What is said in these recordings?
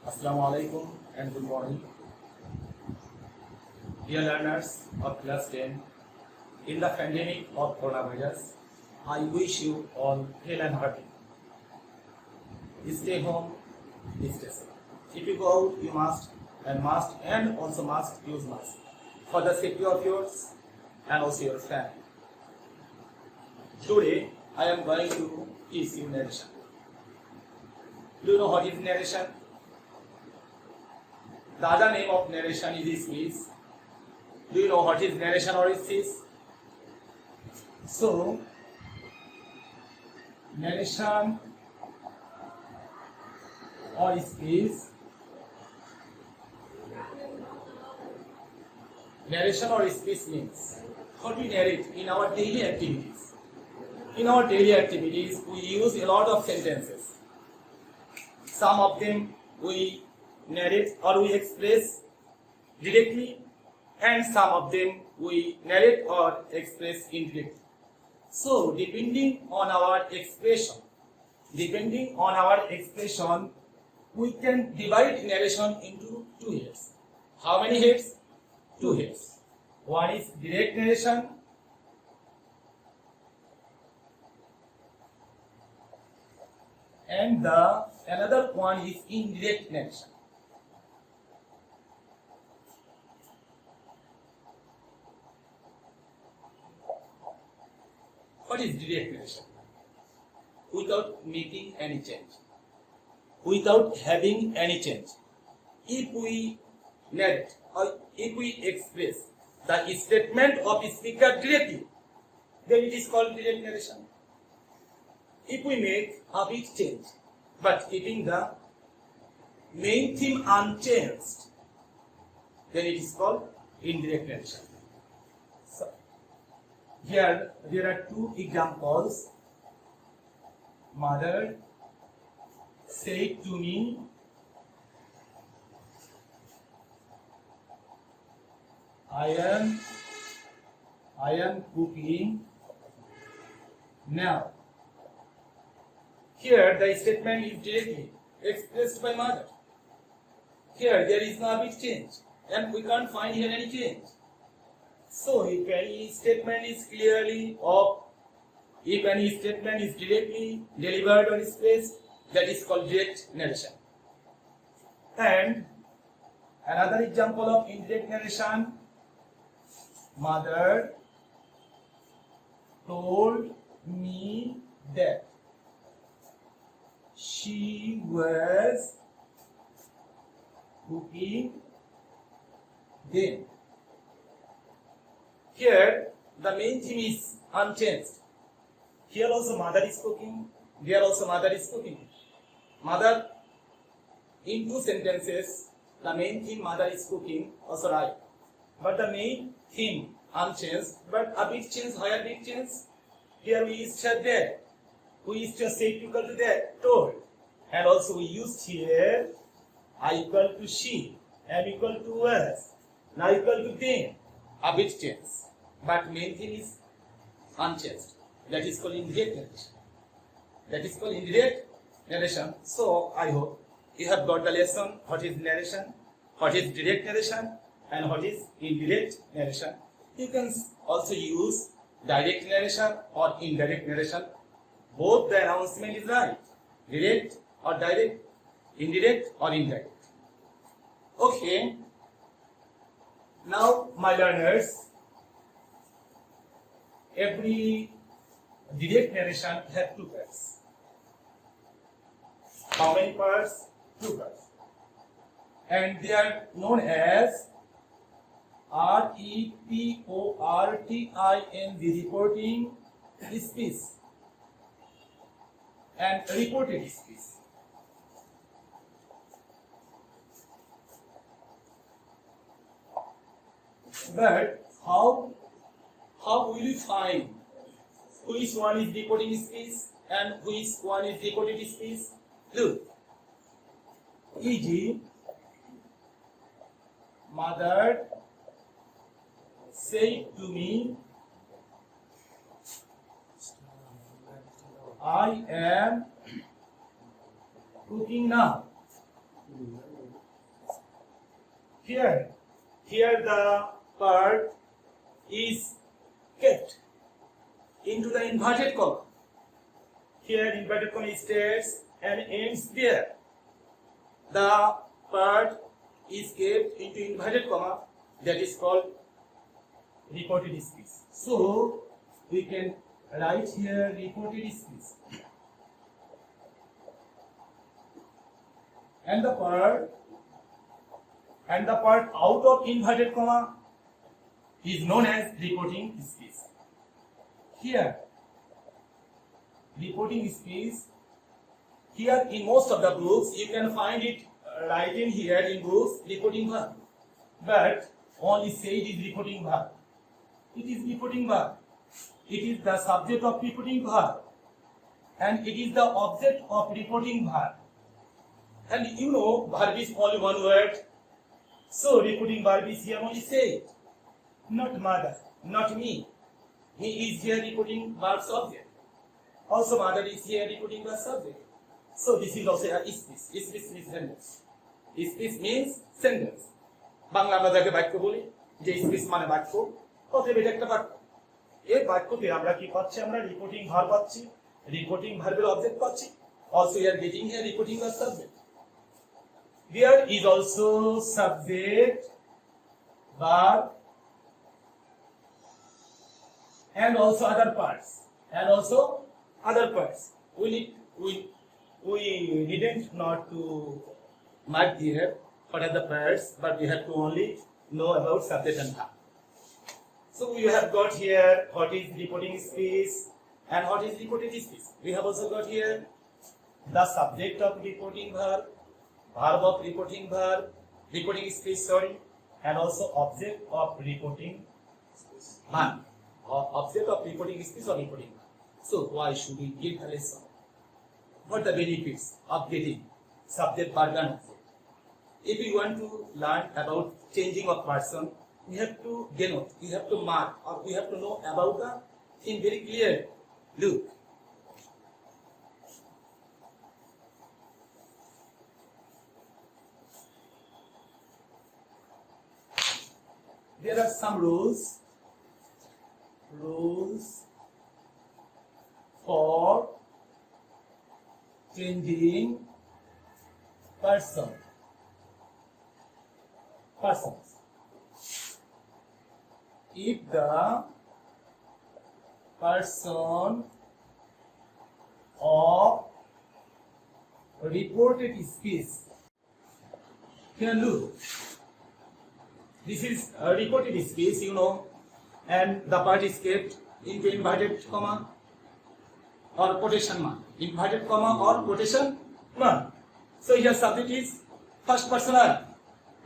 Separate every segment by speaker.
Speaker 1: Assalamu alaikum and good morning. Dear learners of class 10, in the pandemic of coronavirus, I wish you all health and happy. Stay home, stay safe. If you go out, you must and also must use mask for the safety of yours and also your family. Today, I am going to teach you narration. Do you know what is narration? The other name of narration is speech. Do you know what is narration or speech? So, narration or speech. Narration or speech means what we narrate in our daily activities. In our daily activities, we use a lot of sentences. Some of them we narrate or we express directly, and some of them we narrate or express indirectly. So, depending on our expression, we can divide narration into two heads. How many heads? Two heads. One is direct narration, and the another one is indirect narration. What is direct narration? Without making any change, without having any change. If we narrate or if we express the statement of speaker directly, then it is called direct narration. If we make a big change but keeping the main theme unchanged, then it is called indirect narration. So, here there are two examples. Mother said to me, I am cooking now. Here the statement is directly expressed by mother. Here there is no big change, and we can't find here any change. So if any statement is clearly or if any statement is directly delivered or expressed, that is called direct narration. And another example of indirect narration, mother told me that she was cooking then. Here the main theme is unchanged. Here also mother is cooking, there also mother is cooking. Mother, in two sentences, the main theme mother is cooking, also right. But the main theme unchanged, but a big change, higher big change. Here we used there, we used to say equal to that, told. And also we used here I equal to she, am equal to was, now equal to them. A big change, but main theme is unchanged. That is called indirect narration. So I hope you have got the lesson. What is narration? What is direct narration? And what is indirect narration? You can also use direct narration or indirect narration. Both the announcement is right. Direct or direct, indirect or indirect. Okay. Now, my learners, every direct narration has two parts. How many parts? Two parts. And they are known as reporting, reporting speech, and reported speech. But how will you find which one is reporting speech and which one is recorded speech? Look, e.g., mother said to me, I am cooking now. Here the part is kept into the inverted comma. Here inverted comma starts and ends there. The part is kept into inverted comma, that is called reported speech. So we can write here reported speech. And the part out of inverted comma is known as reporting speech. Here, reporting speech, here in most of the books you can find it written here in books reporting verb, but only say it is reporting verb. It is reporting verb. It is the subject of reporting verb, and it is the object of reporting verb. And you know, verb is only one word. So reporting verb is here only say, not mother, not me. Me is here reporting verb subject. Also mother is here reporting verb subject. So this is also a speech. Speech means sentence. Speech means sentence. Bangla আমরা যাকে বাক্য বলি, যে speech মানে বাক্য, অতএব এটা একটা বাক্য। এই বাক্যতে আমরা কি পাচ্ছি? আমরা রিপোর্টিং ভার্ব পাচ্ছি, রিপোর্টিং ভার্বের অবজেক্ট পাচ্ছি। Also we are getting here reporting verb subject. There is also subject, verb, and also other parts. We didn't not to mark here what are the parts, but we have to only know about subject and verb. So we have got here what is reporting speech and what is reported speech. We have also got here the subject of reporting verb, verb of reporting verb, reporting speech, and also object of reporting verb, or object of reporting speech or reporting verb. So why should we get the lesson? What are the benefits of getting subject, verb, and object? If we want to learn about changing of person, we have to denote, we have to mark, or we have to know about the thing very clear. Look. There are some rules for changing persons. If the person of reported speech, here look, this is a reported speech, you know, and the part is kept into inverted comma or quotation mark, inverted comma or quotation mark. So here subject is first person I,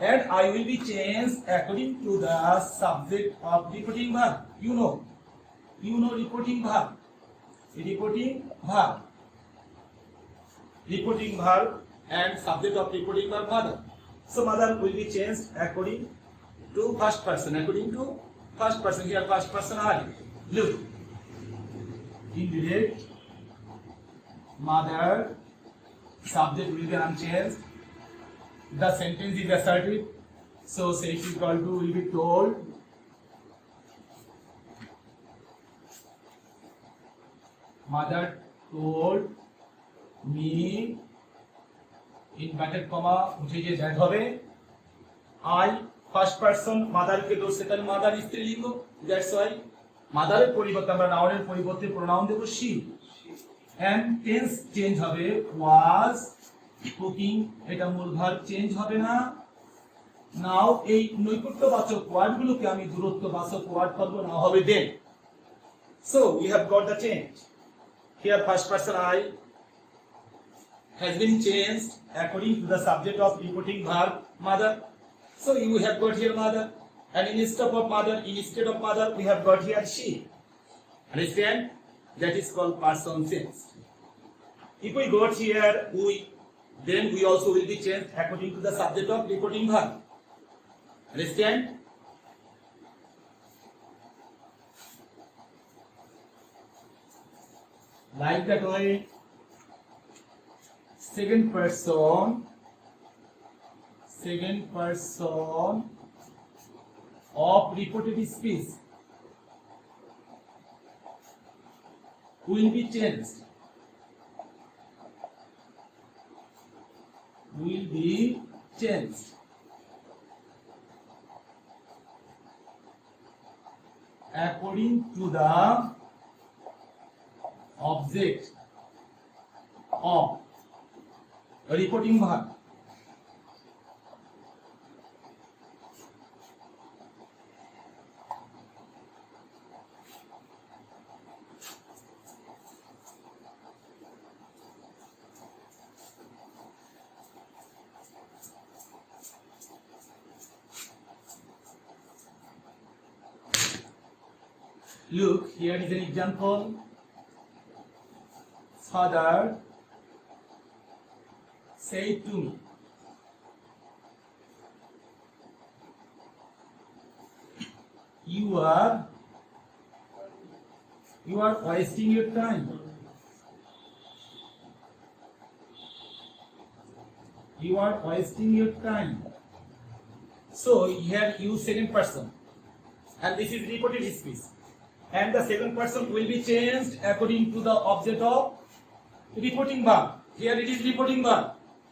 Speaker 1: and I will be changed according to the subject of reporting verb. You know reporting verb, and subject of reporting verb mother. So mother will be changed according to first person. Here first person I. Look, indirect, mother, subject will be unchanged. The sentence is assertive, so say equal to will be told. Mother told me, inverted comma উঠে গিয়ে that হবে I, first person, mother কে দোষ, সেখানে mother স্ত্রীলিঙ্গ, that's why mother এর পরিবর্তে আমরা নাউনের পরিবর্তে pronoun দেব she, and tense change হবে was কুকিং, এটা মূল ভার্ব চেঞ্জ হবে না। নাও এই নৈকট্যবাচক ওয়ার্ডগুলোকে আমি দূরত্ববাচক ওয়ার্ড করব, না হবে then. So we have got the change. Here first person I has been changed according to the subject of reporting verb mother. So you have got here mother, and instead of mother we have got here she. Understand? That is called person change. If we got here we, then we also will be changed according to the subject of reporting verb. Understand? Like that way, second person second person of reported speech will be changed. Will be changed. According to the object of reporting verb. Look, here is an example. Father said to me, you are wasting your time. You are wasting your time. So here use second person, and this is reported speech. And the second person will be changed according to the object of reporting verb. Here it is reporting verb,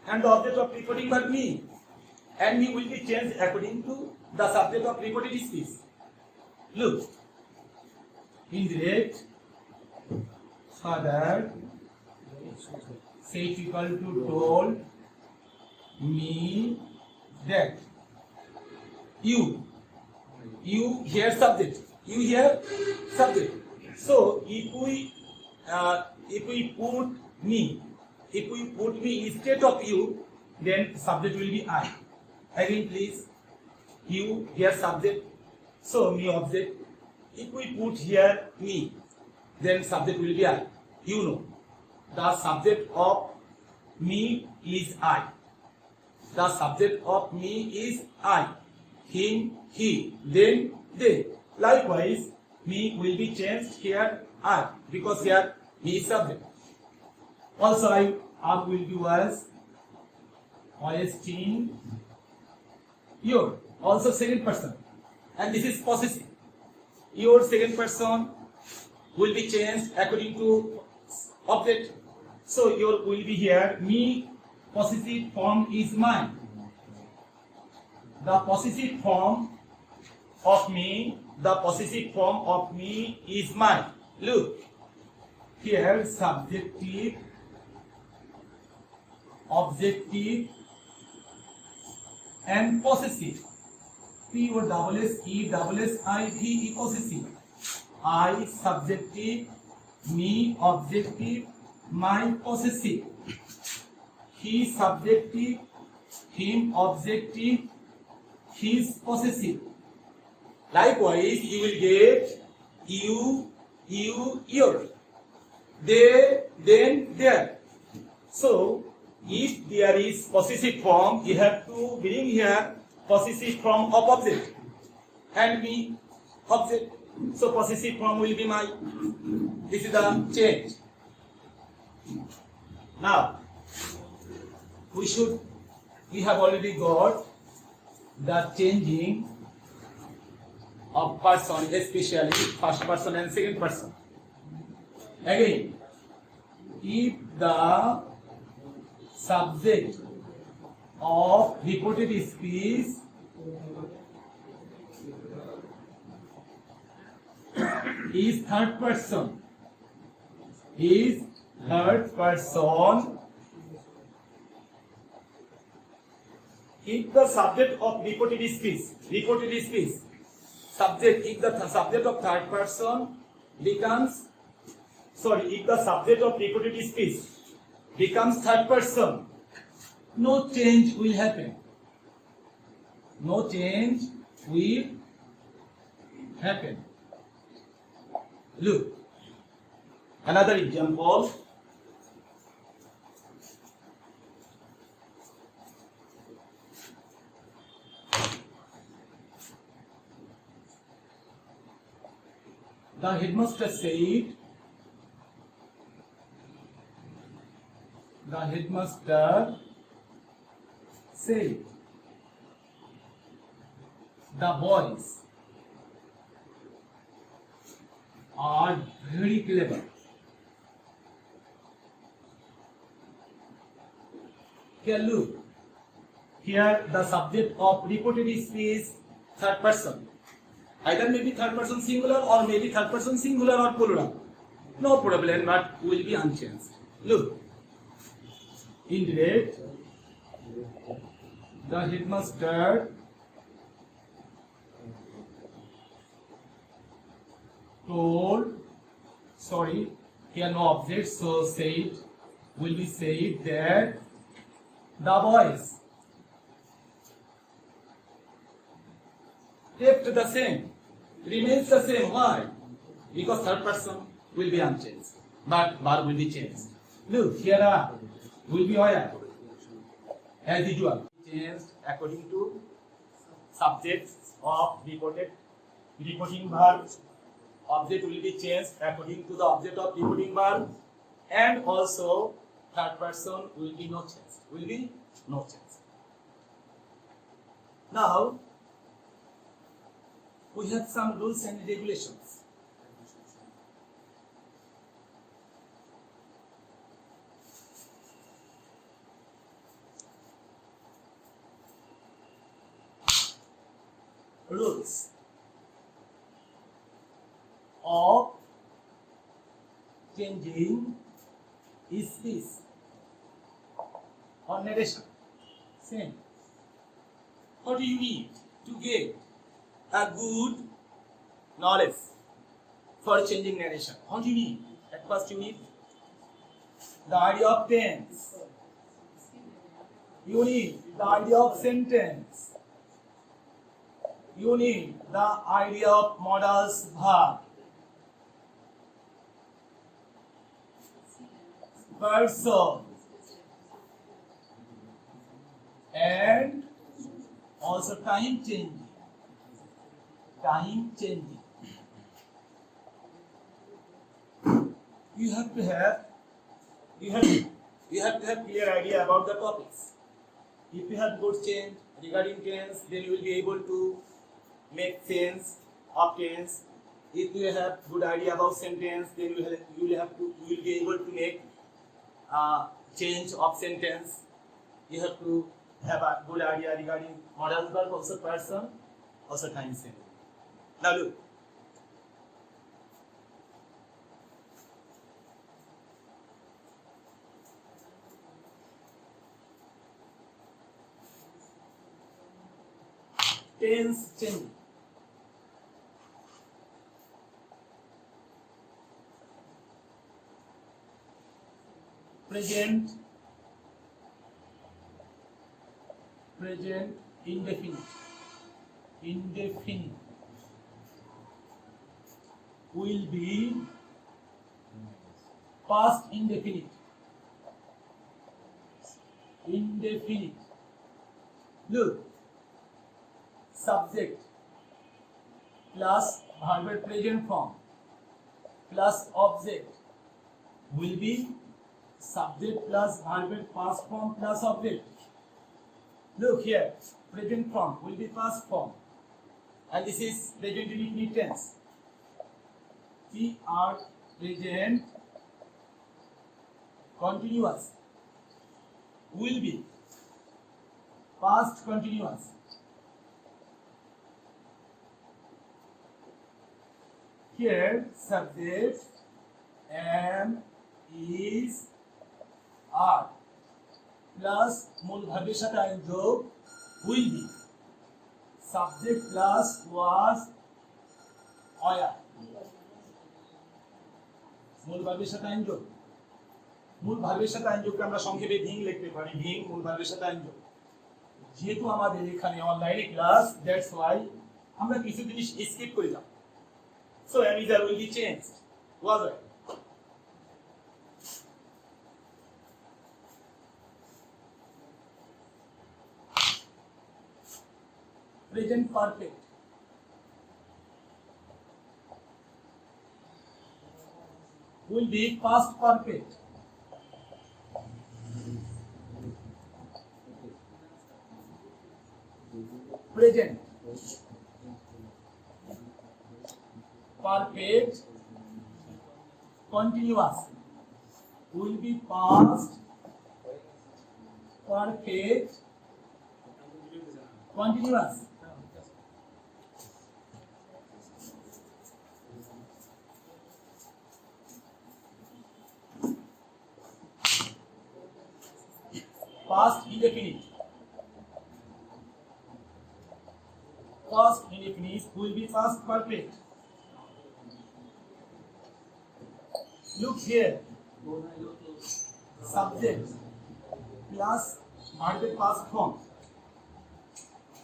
Speaker 1: and the object of reporting verb me, and me will be changed according to the subject of reported speech. Look, indirect father said equal to told me that you here subject. You here subject. So if we put me instead of you, then subject will be I. Again, please. You here subject. So me object. If we put here me, then subject will be I. You know, the subject of me is I. The subject of me is I. Him, he, then they. Likewise, me will be changed here I, because here me is subject. Also, I will do as wasting your, also second person, and this is possessive. Your second person will be changed according to object. So your will be here me, possessive form is mine. The possessive form of me. The possessive form of me is mine. Look, here subjective, objective, and possessive. P O double S E double S I V E possessive. I subjective, me objective, mine possessive. He subjective, him objective, his possessive. Likewise, you will get you, your, they, then, their. So, if there is possessive form, you have to bring here possessive form of object and me object. So, possessive form will be my. This is the change. Now, we have already got the changing of person, especially first person and second person. Again, if the subject of reported speech is third person, if the subject of reported speech, if the subject of third person becomes, if the subject of reported speech becomes third person, no change will happen. No change will happen. Look, another example. The headmaster said, The boys are very clever. Here look. Here the subject of reported speech third person. Either maybe third person singular or maybe third person singular or plural. No problem, but will be unchanged. Look. Indirect. The headmaster told, sorry, here no object, so said, will be said that the boys kept the same, remains the same. Why? Because third person will be unchanged, but verb will be changed. Look, here are will be where? As usual. Changed according to subject of reporting verb. Object will be changed according to the object of reporting verb, and also third person will be no change. Now we have some rules and regulations. Rules of changing speech or narration. Same. What do you need to get a good knowledge for changing narration? What do you need? At first you need the idea of tense. You need the idea of sentence. You need the idea of modals verb. Person and also time changing. You have to have clear idea about the topics. If you have good change regarding tense, then you will be able to make sense of tense. If you have good idea about sentence, then you will be able to make change of sentence. You have to have a good idea regarding modal verb, also person, also time sentence. Now look. Tense changing. Present indefinite will be past indefinite. Look, subject plus verb present form plus object will be subject plus verb past form plus object. Look here, present form will be past form, and this is present indefinite tense. Present continuous will be past continuous. Here subject am, is, are plus মূল ভার্বের সাথে আইন যোগ will be subject plus was were মূল ভার্বের সাথে আইন যোগ। মূল ভার্বের সাথে আইন যোগকে আমরা সংক্ষেপে ভিং লিখতে পারি। ভিং মূল ভার্বের সাথে আইন যোগ। যেহেতু আমাদের এখানে অনলাইনে ক্লাস, দ্যাটস ওয়াই আমরা কিছু জিনিস স্কিপ করে যাব। So am is will be changed. Was right. Present perfect will be past perfect. Present perfect continuous will be past perfect continuous. Past indefinite. Past indefinite will be past perfect. Look here. Subject plus verb past form.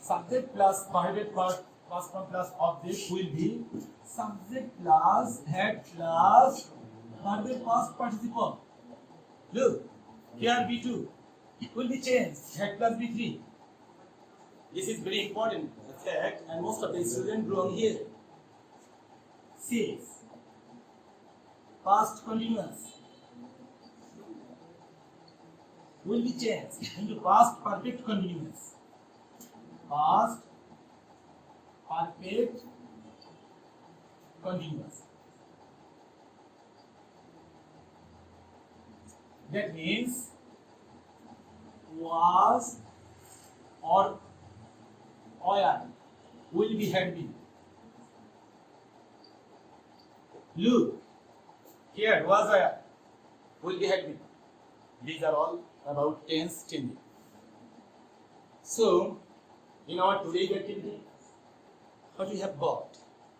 Speaker 1: Subject plus verb past form plus object will be subject plus head plus verb past participle. Look, here B2 will be changed, head plus B3. This is very important fact, and most of the students wrong here. 6. Past continuous will be changed into past perfect continuous. Past perfect continuous. That means was or were will be had been. Look, here was were will be had been. These are all about tense changing. So, in our today's activity, what we have got?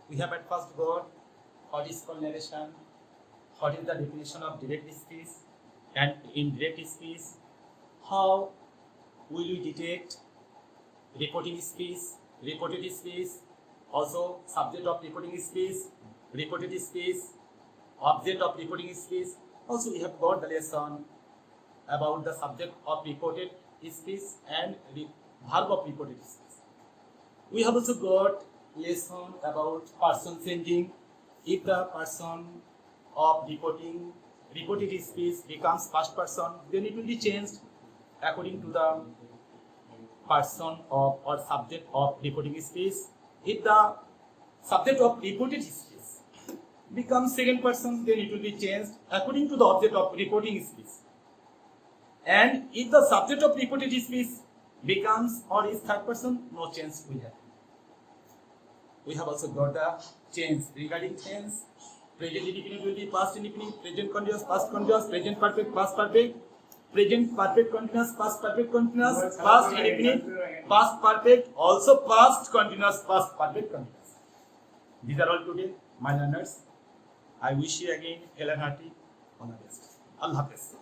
Speaker 1: We have at first got what is called narration, what is the definition of direct speech and indirect speech, how will we detect reporting speech, reported speech, also subject of reporting speech, reported speech, object of reporting speech. Also we have got the lesson about the subject of reported speech and verb of reported speech. We have also got lesson about person changing. If the person of reported speech becomes first person, then it will be changed according to the person of or subject of reporting speech. If the subject of reported speech becomes second person, then it will be changed according to the object of reporting speech. And if the subject of reported speech becomes or is third person, no change will happen. We have also got the change regarding tense. Present indefinite will be past indefinite, present continuous, past continuous, present perfect, past perfect, present perfect continuous, past perfect continuous, past indefinite, past perfect, also past continuous, past perfect continuous. These are all today, my learners. I wish you again, Helen Harty, all the best. Allah Hafiz.